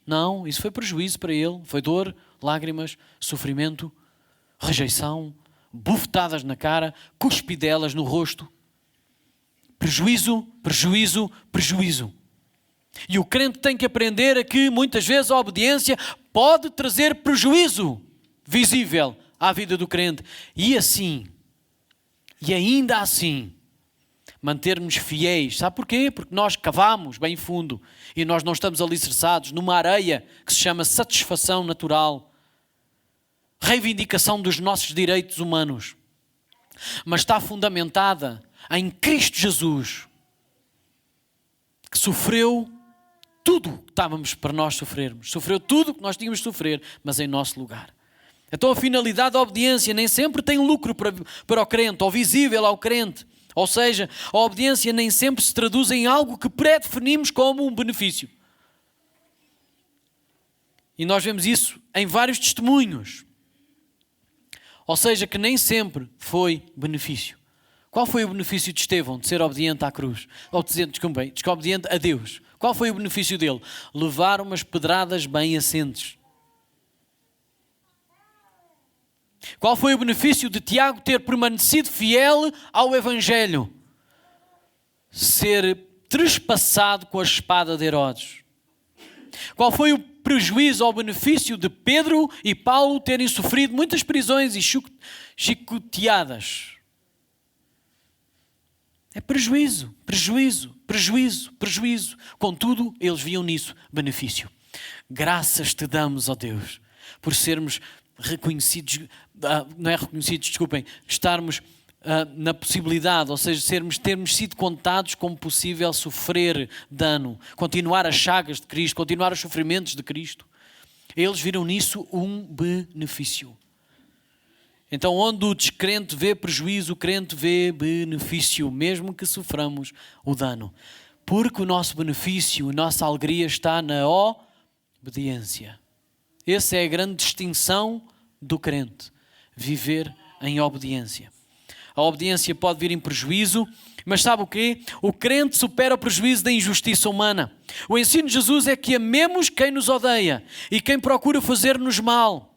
Não, isso foi prejuízo para Ele. Foi dor, lágrimas, sofrimento, rejeição, bufetadas na cara, cuspidelas no rosto. Prejuízo, prejuízo, prejuízo. E o crente tem que aprender a que muitas vezes a obediência pode trazer prejuízo visível à vida do crente. E assim, e ainda assim, manter-nos fiéis. Sabe porquê? Porque nós cavamos bem fundo e nós não estamos alicerçados numa areia que se chama satisfação natural, reivindicação dos nossos direitos humanos, mas está fundamentada em Cristo Jesus, que sofreu tudo o que estávamos para nós sofrermos. Sofreu tudo o que nós tínhamos de sofrer, mas em nosso lugar. Então a finalidade da obediência nem sempre tem lucro para o crente, ou visível ao crente. Ou seja, a obediência nem sempre se traduz em algo que pré-definimos como um benefício. E nós vemos isso em vários testemunhos. Ou seja, que nem sempre foi benefício. Qual foi o benefício de Estevão de ser obediente à cruz? Ou obediente a Deus? Qual foi o benefício dele? Levar umas pedradas bem assentes. Qual foi o benefício de Tiago ter permanecido fiel ao Evangelho? Ser trespassado com a espada de Herodes. Qual foi o prejuízo ou benefício de Pedro e Paulo terem sofrido muitas prisões e chicoteadas? É prejuízo, prejuízo, prejuízo, prejuízo. Contudo, eles viam nisso benefício. Graças te damos, ó Deus, por sermos estarmos na possibilidade, ou seja, termos sido contados como possível sofrer dano, continuar as chagas de Cristo, continuar os sofrimentos de Cristo. Eles viram nisso um benefício. Então, onde o descrente vê prejuízo, o crente vê benefício, mesmo que soframos o dano. Porque o nosso benefício, a nossa alegria está na obediência. Essa é a grande distinção do crente. Viver em obediência. A obediência pode vir em prejuízo, Mas sabe o quê? O crente supera o prejuízo da injustiça humana. O ensino de Jesus é que amemos quem nos odeia e quem procura fazer-nos mal.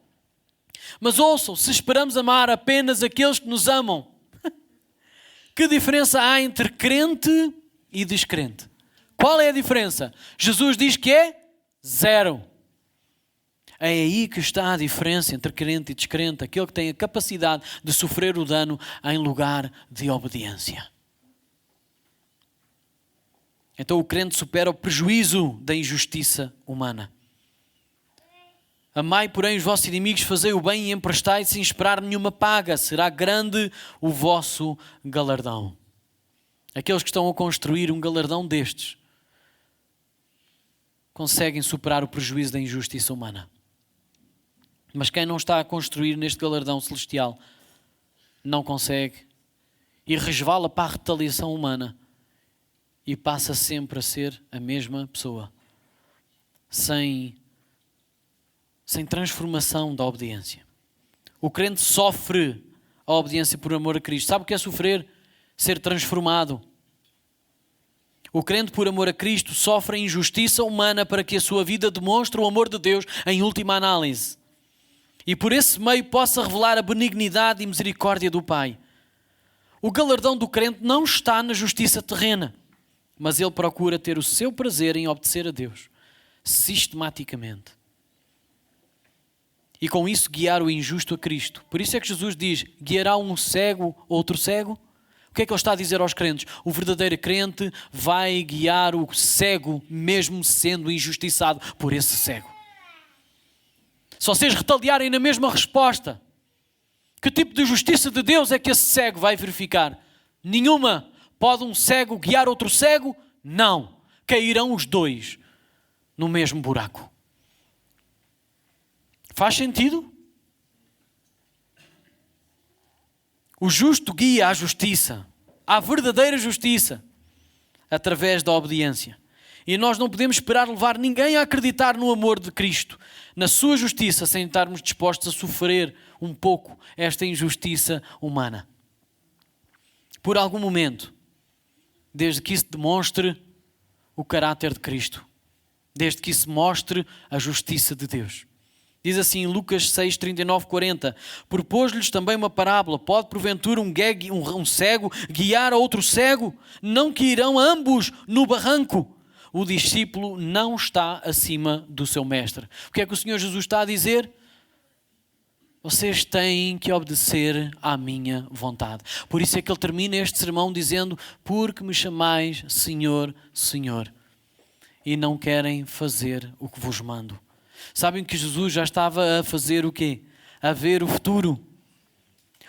Mas ouçam, se esperamos amar apenas aqueles que nos amam, que diferença há entre crente e descrente? Qual é a diferença? Jesus diz que é zero. É aí que está a diferença entre crente e descrente, aquele que tem a capacidade de sofrer o dano em lugar de obediência. Então o crente supera o prejuízo da injustiça humana. Amai, porém, os vossos inimigos, fazei o bem e emprestai sem esperar nenhuma paga. Será grande o vosso galardão. Aqueles que estão a construir um galardão destes conseguem superar o prejuízo da injustiça humana. Mas quem não está a construir neste galardão celestial não consegue e resvala para a retaliação humana e passa sempre a ser a mesma pessoa, sem transformação da obediência. O crente sofre a obediência por amor a Cristo. Sabe o que é sofrer? Ser transformado. O crente por amor a Cristo sofre a injustiça humana para que a sua vida demonstre o amor de Deus em última análise. E por esse meio possa revelar a benignidade e misericórdia do Pai. O galardão do crente não está na justiça terrena, mas ele procura ter o seu prazer em obedecer a Deus, sistematicamente. E com isso guiar o injusto a Cristo. Por isso é que Jesus diz, guiará um cego outro cego? O que é que ele está a dizer aos crentes? O verdadeiro crente vai guiar o cego, mesmo sendo injustiçado por esse cego. Se vocês retaliarem na mesma resposta, que tipo de justiça de Deus é que esse cego vai verificar? Nenhuma. Pode um cego guiar outro cego? Não. Cairão os dois no mesmo buraco. Faz sentido? O justo guia à justiça, à verdadeira justiça, através da obediência. E nós não podemos esperar levar ninguém a acreditar no amor de Cristo, na sua justiça, sem estarmos dispostos a sofrer um pouco esta injustiça humana. Por algum momento, desde que isso demonstre o caráter de Cristo, desde que isso mostre a justiça de Deus. Diz assim em Lucas 6, 39, 40, propôs-lhes também uma parábola, pode porventura um cego guiar a outro cego? Não que irão ambos no barranco? O discípulo não está acima do seu mestre. O que é que o Senhor Jesus está a dizer? Vocês têm que obedecer à minha vontade. Por isso é que ele termina este sermão dizendo, porque me chamais Senhor, Senhor, e não querem fazer o que vos mando. Sabem que Jesus já estava a fazer o quê? A ver o futuro.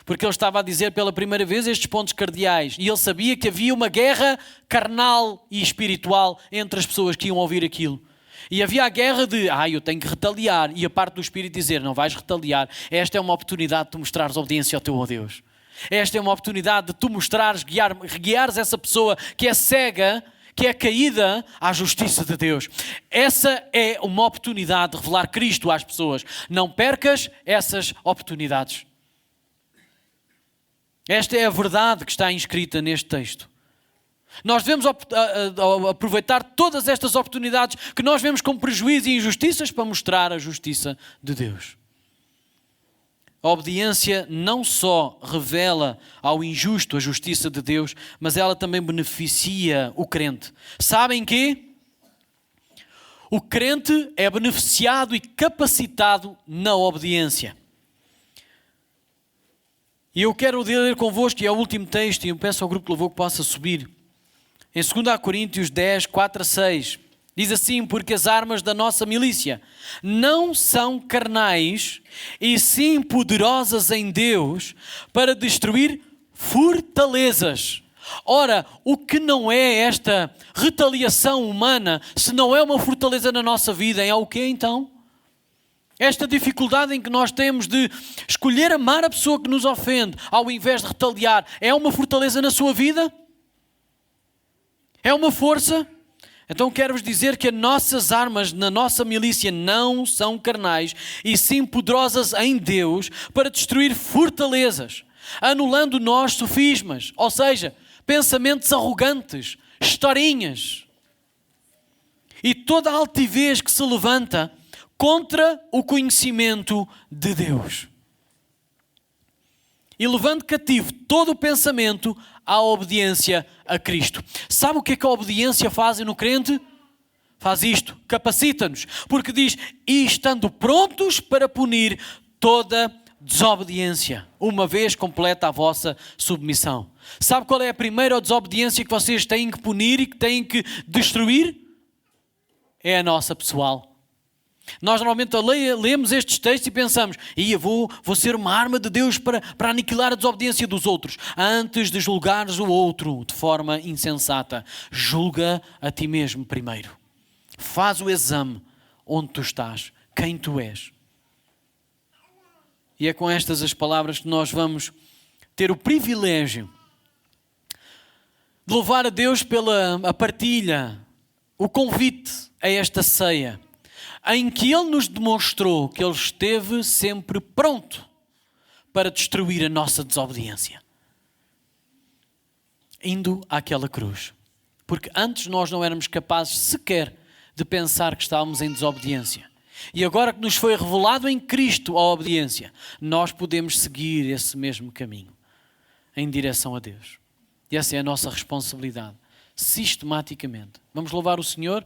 Porque ele estava a dizer pela primeira vez estes pontos cardeais. E ele sabia que havia uma guerra carnal e espiritual entre as pessoas que iam ouvir aquilo. E havia a guerra de, eu tenho que retaliar. E a parte do Espírito dizer, não vais retaliar. Esta é uma oportunidade de tu mostrares obediência ao teu Deus. Esta é uma oportunidade de tu mostrares, guiares essa pessoa que é cega, que é caída à justiça de Deus. Essa é uma oportunidade de revelar Cristo às pessoas. Não percas essas oportunidades. Esta é a verdade que está inscrita neste texto. Nós devemos aproveitar todas estas oportunidades que nós vemos como prejuízo e injustiças para mostrar a justiça de Deus. A obediência não só revela ao injusto a justiça de Deus, mas ela também beneficia o crente. Sabem que o crente é beneficiado e capacitado na obediência. E eu quero ler convosco, e é o último texto, e eu peço ao grupo de louvor que possa subir. Em 2 Coríntios 10, 4 a 6, diz assim, porque as armas da nossa milícia não são carnais, e sim poderosas em Deus, para destruir fortalezas. Ora, o que não é esta retaliação humana, se não é uma fortaleza na nossa vida, é o que então? Esta dificuldade em que nós temos de escolher amar a pessoa que nos ofende, ao invés de retaliar, é uma fortaleza na sua vida? É uma força? Então quero-vos dizer que as nossas armas na nossa milícia não são carnais, e sim poderosas em Deus para destruir fortalezas, anulando nós sofismas. Ou seja, pensamentos arrogantes, historinhas e toda a altivez que se levanta contra o conhecimento de Deus. E levando cativo todo o pensamento à obediência a Cristo. Sabe o que é que a obediência faz no crente? Faz isto, capacita-nos, porque diz, e estando prontos para punir toda desobediência, uma vez completa a vossa submissão. Sabe qual é a primeira desobediência que vocês têm que punir e que têm que destruir? É a nossa pessoal. Nós normalmente lemos estes textos e pensamos, eu vou ser uma arma de Deus para aniquilar a desobediência dos outros. Antes de julgares o outro de forma insensata, julga a ti mesmo primeiro. Faz o exame onde tu estás, quem tu és. E é com estas as palavras que nós vamos ter o privilégio de louvar a Deus pela a partilha, o convite a esta ceia, em que Ele nos demonstrou que Ele esteve sempre pronto para destruir a nossa desobediência. Indo àquela cruz. Porque antes nós não éramos capazes sequer de pensar que estávamos em desobediência. E agora que nos foi revelado em Cristo a obediência, nós podemos seguir esse mesmo caminho, em direção a Deus. E essa é a nossa responsabilidade, sistematicamente. Vamos louvar o Senhor.